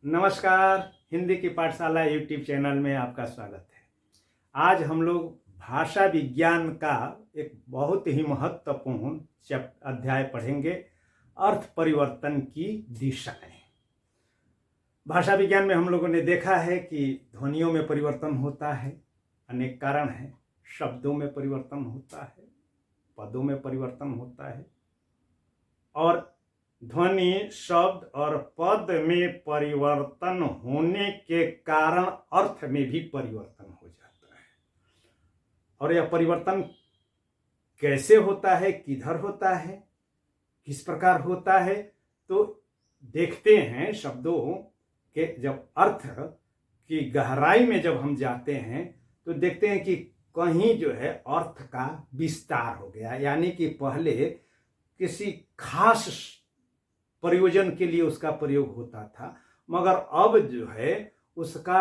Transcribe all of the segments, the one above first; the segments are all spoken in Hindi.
नमस्कार। हिंदी की पाठशाला यूट्यूब चैनल में आपका स्वागत है। आज हम लोग भाषा विज्ञान का एक बहुत ही महत्वपूर्ण अध्याय पढ़ेंगे, अर्थ परिवर्तन की दिशाएं। भाषा विज्ञान में हम लोगों ने देखा है कि ध्वनियों में परिवर्तन होता है, अनेक कारण हैं। शब्दों में परिवर्तन होता है, पदों में परिवर्तन होता है, और ध्वनि, शब्द और पद में परिवर्तन होने के कारण अर्थ में भी परिवर्तन हो जाता है। और यह परिवर्तन कैसे होता है, किधर होता है, किस प्रकार होता है, तो देखते हैं। शब्दों के जब अर्थ की गहराई में जब हम जाते हैं तो देखते हैं कि कहीं जो है अर्थ का विस्तार हो गया, यानी कि पहले किसी खास प्रयोजन के लिए उसका प्रयोग होता था, मगर अब जो है उसका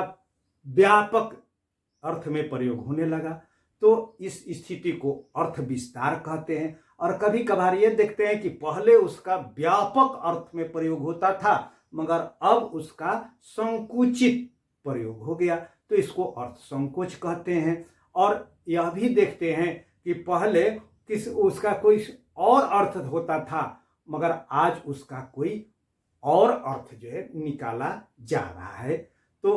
व्यापक अर्थ में प्रयोग होने लगा। तो इस स्थिति को अर्थ विस्तार कहते हैं। और कभी कभार ये देखते हैं कि पहले उसका व्यापक अर्थ में प्रयोग होता था, मगर अब उसका संकुचित प्रयोग हो गया, तो इसको अर्थ संकोच कहते हैं। और यह भी देखते हैं कि पहले उसका कोई और अर्थ होता था, मगर आज उसका कोई और अर्थ जो है निकाला जा रहा है, तो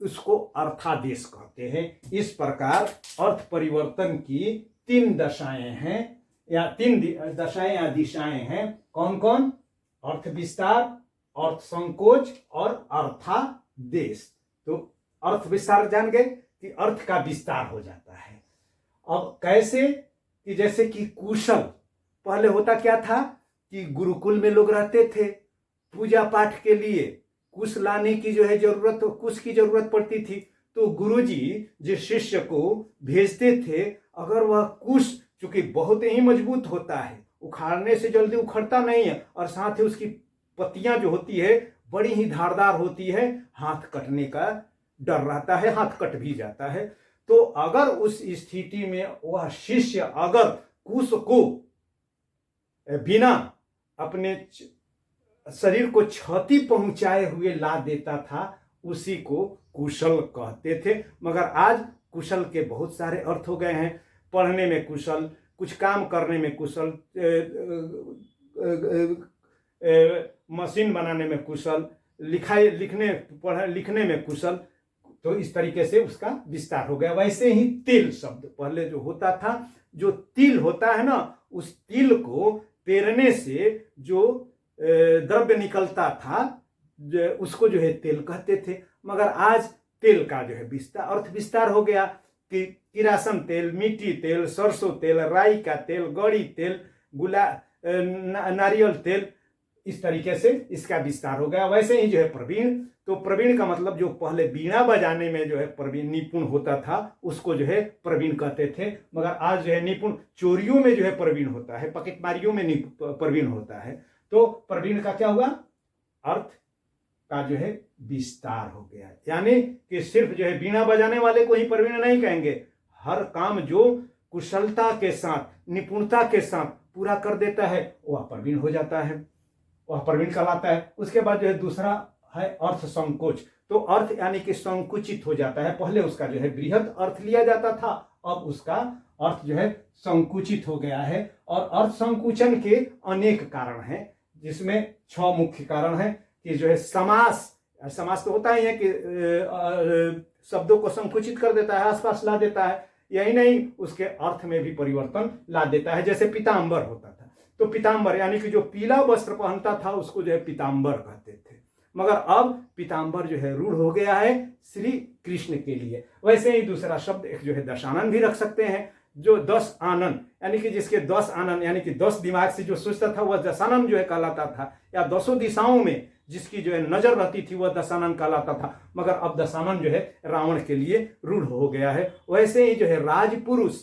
उसको अर्थादेश कहते हैं। इस प्रकार अर्थ परिवर्तन की तीन दशाएं हैं, या तीन दशाएं या दिशाएं हैं। कौन कौन? अर्थ विस्तार, अर्थ संकोच और अर्थादेश। तो अर्थ विस्तार जान गए कि अर्थ का विस्तार हो जाता है। अब कैसे? कि जैसे कि कुशल, पहले होता क्या था कि गुरुकुल में लोग रहते थे, पूजा पाठ के लिए कुश लाने की जो है जरूरत, कुश की जरूरत पड़ती थी, तो गुरुजी जिस शिष्य को भेजते थे, अगर वह कुश चूंकि बहुत ही मजबूत होता है, उखाड़ने से जल्दी उखड़ता नहीं है, और साथ ही उसकी पत्तियां जो होती है बड़ी ही धारदार होती है, हाथ कटने का डर रहता है, हाथ कट भी जाता है। तो अगर उस स्थिति में वह शिष्य अगर कुश को बिना अपने शरीर को क्षति पहुंचाए हुए ला देता था, उसी को कुशल कहते थे। मगर आज कुशल के बहुत सारे अर्थ हो गए हैं। पढ़ने में कुशल, कुछ काम करने में कुशल, मशीन बनाने में कुशल, लिखने में कुशल। तो इस तरीके से उसका विस्तार हो गया। वैसे ही तिल शब्द पहले जो होता था, जो तिल होता है ना, उस तिल को पेरने से जो द्रव्य निकलता था, उसको जो है तेल कहते थे। मगर आज तेल का जो है विस्तार, अर्थ विस्तार हो गया कि किरासन तेल, मिट्टी तेल, सरसों तेल, राई का तेल, गौड़ी तेल, नारियल तेल, इस तरीके से इसका विस्तार हो गया। वैसे ही जो है प्रवीण, तो प्रवीण का मतलब जो पहले बीड़ा बजाने में जो है प्रवीण निपुण होता था, उसको जो है प्रवीण कहते थे। मगर आज जो है निपुण चोरियों में जो है प्रवीण होता है, पकेटमारियों में प्रवीण होता है। तो प्रवीण का क्या हुआ? अर्थ का जो है विस्तार हो गया। यानी कि सिर्फ जो है बीड़ा बजाने वाले को ही प्रवीण नहीं कहेंगे, हर काम जो कुशलता के साथ, निपुणता के साथ पूरा कर देता है, वह प्रवीण हो जाता है, वह प्रवीण कहलाता है। उसके बाद जो है दूसरा है अर्थ संकोच। तो अर्थ यानी कि संकुचित हो जाता है। पहले उसका जो है बृहद अर्थ लिया जाता था, अब उसका अर्थ जो है संकुचित हो गया है। और अर्थ संकुचन के अनेक कारण हैं, जिसमें 6 मुख्य कारण हैं। कि जो है समास तो होता ही है कि शब्दों को संकुचित कर देता है, आसपास ला देता है। यही नहीं, उसके अर्थ में भी परिवर्तन ला देता है। जैसे पीतांबर होता था, तो पीतांबर यानी कि जो पीला वस्त्र पहनता था उसको जो है पीतांबर कहते थे। मगर अब पीतांबर जो है रूढ़ हो गया है श्री कृष्ण के लिए। वैसे ही दूसरा शब्द एक जो है दशानन भी रख सकते हैं, जो 10 आनंद, यानी कि जिसके 10 आनंद, यानी कि 10 दिमाग से जो सोचता था वह दशानन जो है कहलाता था। या 10 दिशाओं में जिसकी जो है नजर रहती थी वह दशानन कहलाता था। मगर अब दशानन जो है रावण के लिए रूढ़ हो गया है। वैसे ही जो है राजपुरुष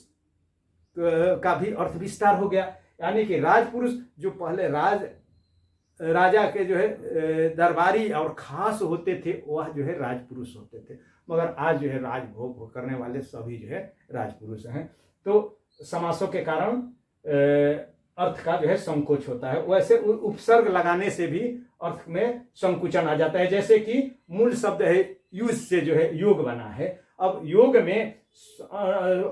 का भी अर्थ विस्तार हो गया। यानी कि राजपुरुष जो पहले राजा के जो है दरबारी और खास होते थे, वह जो है राजपुरुष होते थे। मगर आज जो है राजभोग करने वाले सभी जो है राजपुरुष हैं। तो समासों के कारण अर्थ का जो है संकोच होता है। वैसे उपसर्ग लगाने से भी अर्थ में संकुचन आ जाता है। जैसे कि मूल शब्द है युज से जो है योग बना है, अब योग में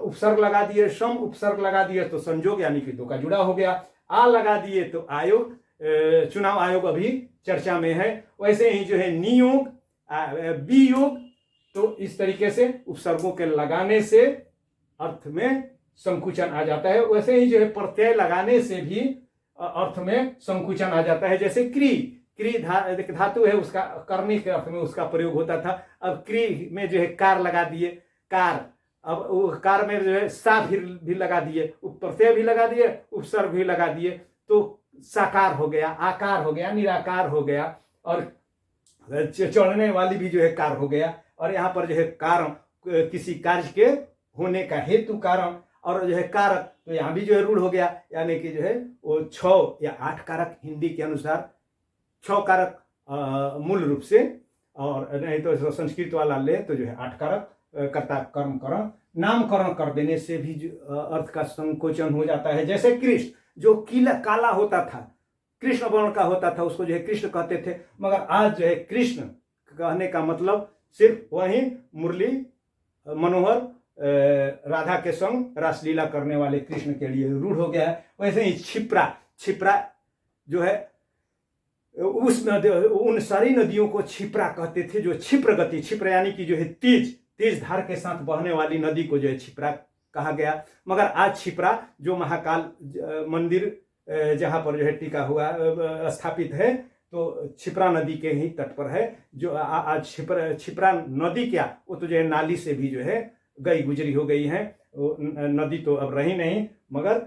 उपसर्ग लगा दिए, सम उपसर्ग लगा दिए तो संयोग यानी कि दो का जुड़ा हो गया, आ लगा दिए तो आयोग, चुनाव आयोग अभी चर्चा में है। वैसे ही जो है नियोग, वियोग, तो इस तरीके से उपसर्गों के लगाने से अर्थ में संकुचन आ जाता है। वैसे ही जो है प्रत्यय लगाने से भी अर्थ में संकुचन आ जाता है। जैसे क्री धातु है, उसका करने के अर्थ में उसका प्रयोग होता था, अब क्री में जो है कार लगा दिए, कार, अब कार में जो है सा भी लगा दिए, प्रत्यय भी लगा दिए, उपसर्ग भी लगा दिए, तो साकार हो गया, आकार हो गया, निराकार हो गया, और चढ़ने वाली भी जो है कार हो गया। और यहाँ पर जो है कारण किसी कार्य के होने का हेतु कारण, और जो है कारक तो यहाँ भी जो है रूढ़ हो गया, यानी कि जो है वो 6 या 8 कारक हिंदी के अनुसार 6 कारक मूल रूप से, और नहीं तो संस्कृत वाला ले तो जो है 8 कारक कर्ता कर्म करण नामकरण कर देने से भी अर्थ का संकोचन हो जाता है। जैसे कृष्ण, जो काला होता था, कृष्ण वर्ण का होता था, उसको जो है कृष्ण कहते थे, मगर आज जो है कृष्ण कहने का मतलब सिर्फ वही मुरली मनोहर राधा के संग रासलीला करने वाले कृष्ण के लिए रूढ़ हो गया है। वैसे ही छिपरा जो है उन सारी नदियों को छिपरा कहते थे, जो क्षिप्र गति, क्षिप्र यानी कि जो है तेज धार के साथ बहने वाली नदी को जो है छिपरा कहा गया। मगर आज छिपरा जो महाकाल मंदिर जहाँ पर जो है टिका हुआ स्थापित है, तो छिपरा नदी के ही तट पर है। जो आज छिपरा नदी क्या, वो तो जो है नाली से भी जो है गई गुजरी हो गई है, नदी तो अब रही नहीं, मगर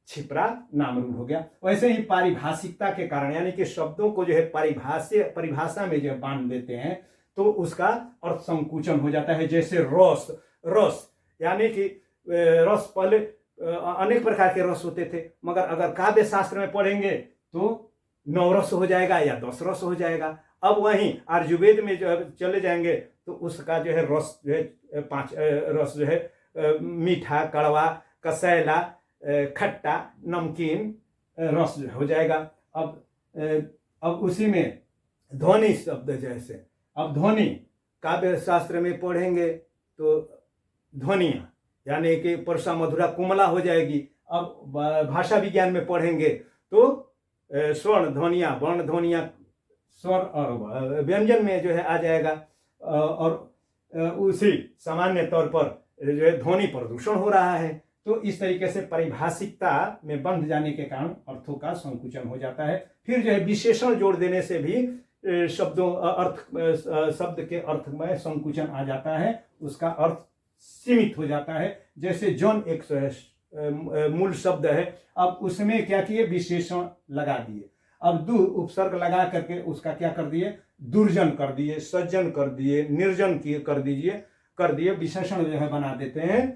छिपरा नामरूप हो गया। वैसे ही पारिभाषिकता के कारण, यानी कि शब्दों को जो है परिभाषा में जो बांध देते हैं, तो उसका अर्थ संकुचन हो जाता है। जैसे रस यानी कि रस, पहले अनेक प्रकार के रस होते थे, मगर अगर काव्य शास्त्र में पढ़ेंगे तो 9 रस हो जाएगा या 10 रस हो जाएगा। अब वहीं आर्युवेद में जो है चले जाएंगे तो उसका जो है रस जो है 5 रस जो है मीठा, कड़वा, कसैला, खट्टा, नमकीन रस हो जाएगा। अब उसी में ध्वनि शब्द, जैसे अब ध्वनि काव्य शास्त्र में पढ़ेंगे तो ध्वनियाँ यानी कि परसा मधुरा कोमला हो जाएगी। अब भाषा विज्ञान में पढ़ेंगे तो स्वर्ण ध्वनियाँ, वर्ण ध्वनियाँ, स्वर और व्यंजन में जो है आ जाएगा। और उसी सामान्य तौर पर जो है ध्वनि प्रदूषण हो रहा है। तो इस तरीके से परिभाषिकता में बंध जाने के कारण अर्थों का संकुचन हो जाता है। फिर जो है विशेषण जोड़ देने से भी शब्द के अर्थ में संकुचन आ जाता है, उसका अर्थ सीमित हो जाता है। जैसे जन एक मूल शब्द है, अब उसमें क्या किए, विशेषण लगा दिए, अब दु उपसर्ग लगा करके उसका क्या कर दिए, दुर्जन कर दिए, सज्जन कर दिए, निर्जन कर दिए विशेषण जो है बना देते हैं।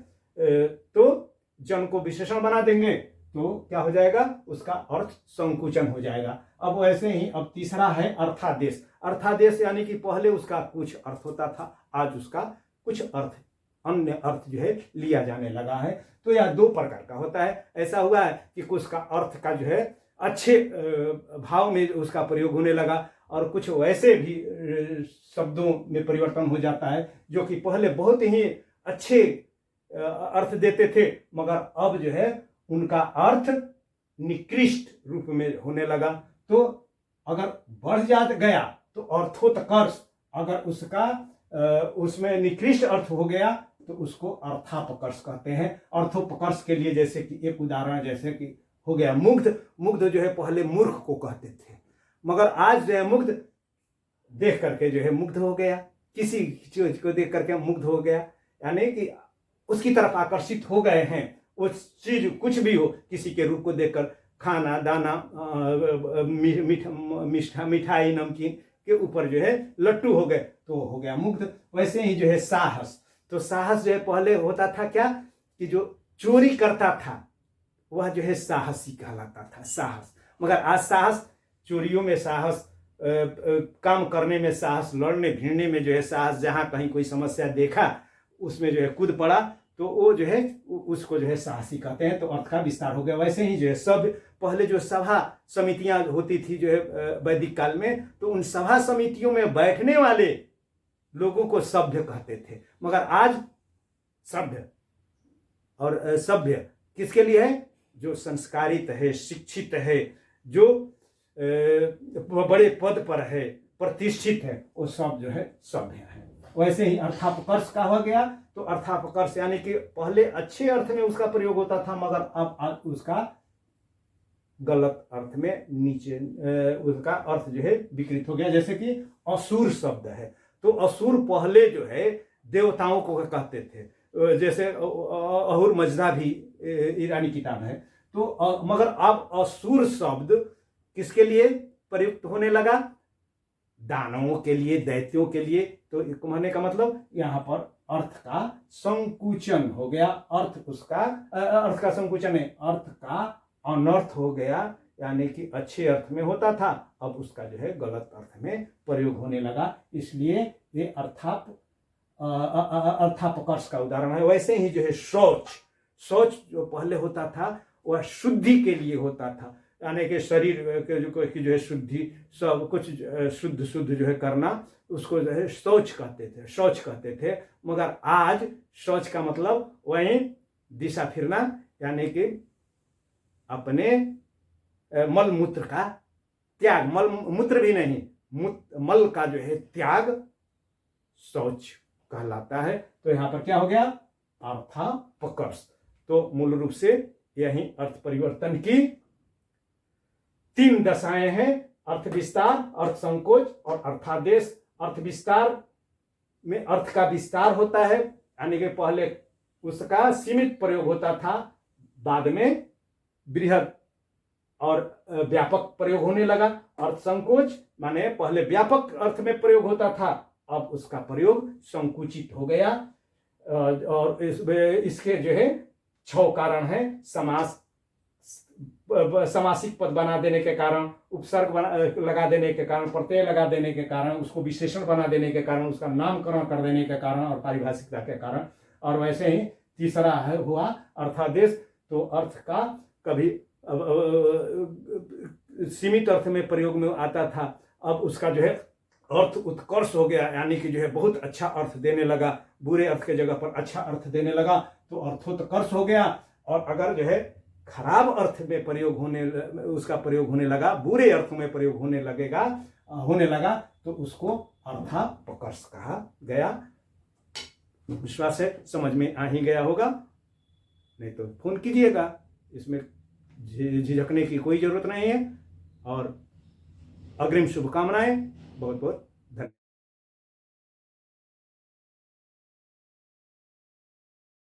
तो जन को विशेषण बना देंगे तो क्या हो जाएगा, उसका अर्थ संकुचन हो जाएगा। अब वैसे ही अब तीसरा है अर्थादेश। अर्थादेश यानी कि पहले उसका कुछ अर्थ होता था, आज उसका कुछ अर्थ, अन्य अर्थ जो है लिया जाने लगा है। तो यह 2 प्रकार का होता है। ऐसा हुआ है कि कुछ का अर्थ का जो है अच्छे भाव में उसका प्रयोग होने लगा, और कुछ वैसे भी शब्दों में परिवर्तन हो जाता है जो कि पहले बहुत ही अच्छे अर्थ देते थे, मगर अब जो है उनका अर्थ निकृष्ट रूप में होने लगा। तो अगर बढ़ गया तो अर्थोत्कर्ष, अगर उसका उसमें निकृष्ट अर्थ हो गया तो उसको अर्थापकर्ष कहते हैं। अर्थोपकर्ष के लिए जैसे कि एक उदाहरण जैसे कि हो गया मुग्ध जो है पहले मूर्ख को कहते थे, मगर आज जो है मुग्ध देख करके जो है मुग्ध हो गया, किसी चीज को देख करके मुग्ध हो गया, यानी कि उसकी तरफ आकर्षित हो गए हैं। वो चीज कुछ भी हो, किसी के रूप को देखकर, खाना दाना, मिठाई नमकीन के ऊपर जो है लट्टू हो गए तो हो गया मुग्ध। वैसे ही जो है साहस, तो साहस जो है पहले होता था क्या कि जो चोरी करता था वह जो है साहसी कहलाता था, साहस। मगर आज साहस, चोरियों में साहस, काम करने में साहस, लड़ने भिड़ने में जो है साहस, जहाँ कहीं कोई समस्या देखा उसमें जो है कूद पड़ा तो वो जो है उसको जो है साहसी कहते हैं, तो अर्थ का विस्तार हो गया। वैसे ही जो है सब पहले जो सभा समितियां होती थी जो है वैदिक काल में, तो उन सभा समितियों में बैठने वाले लोगों को सभ्य कहते थे। मगर आज सभ्य और सभ्य किसके लिए है? जो संस्कारित है, शिक्षित है, जो बड़े पद पर है, प्रतिष्ठित है, वो सब जो है सभ्य है। वैसे ही अर्थापकर्ष का हो गया, तो अर्थापकर्ष यानी कि पहले अच्छे अर्थ में उसका प्रयोग होता था, मगर अब उसका गलत अर्थ में नीचे उसका अर्थ जो है विकृत हो गया। जैसे कि असुर शब्द है, तो असुर पहले जो है देवताओं को कहते थे, जैसे अहुर मजना भी ईरानी किताब है। तो मगर अब असुर शब्द किसके लिए प्रयुक्त होने लगा? दानवों के लिए, दैत्यों के लिए। तो कहने का मतलब यहाँ पर अर्थ का संकुचन हो गया। अर्थ का संकुचन है, अर्थ का अनर्थ हो गया, यानी कि अच्छे अर्थ में होता था, अब उसका जो है गलत अर्थ में प्रयोग होने लगा। इसलिए ये अर्थापकर्ष का उदाहरण है। वैसे ही जो है शौच जो पहले होता था वह शुद्धि के लिए होता था, यानी कि शरीर के जो है शुद्धि, सब कुछ शुद्ध जो है करना, उसको जो है शौच कहते थे। मगर आज शौच का मतलब वही दिशा फिरना, यानी कि अपने मल मूत्र का त्याग, मल मूत्र भी नहीं, मल का जो है त्याग शौच कहलाता है। तो यहाँ पर क्या हो गया? अर्थापकर्ष। तो मूल रूप से यही अर्थ परिवर्तन की 3 दशाएं हैं: अर्थ विस्तार, अर्थ संकोच और अर्थादेश। अर्थ विस्तार में अर्थ का विस्तार होता है, यानी कि पहले उसका सीमित प्रयोग होता था, बाद में बृहद और व्यापक प्रयोग होने लगा। अर्थ संकोच माने पहले व्यापक अर्थ में प्रयोग होता था, अब उसका प्रयोग संकुचित हो गया। और इसके जो है 6 कारण है: समासिक पद बना देने के कारण, उपसर्ग लगा देने के कारण, प्रत्यय लगा देने के कारण, उसको विशेषण बना देने के कारण, उसका नामकरण कर देने के कारण और पारिभाषिकता के कारण। और वैसे ही तीसरा हुआ अर्थादेश। तो अर्थ का कभी सीमित अर्थ में प्रयोग में आता था, अब उसका जो है अर्थ उत्कर्ष हो गया, यानी कि जो है बहुत अच्छा अर्थ देने लगा, बुरे अर्थ के जगह पर अच्छा अर्थ देने लगा, तो अर्थोत्कर्ष हो गया। और अगर जो है खराब अर्थ में उसका प्रयोग होने लगा, बुरे अर्थों में प्रयोग होने लगा, तो उसको अर्थापकर्ष कहा गया। विश्वास है समझ में आ ही गया होगा, नहीं तो फोन कीजिएगा, इसमें झिझकने की कोई जरूरत नहीं है। और अग्रिम शुभकामनाएं, बहुत बहुत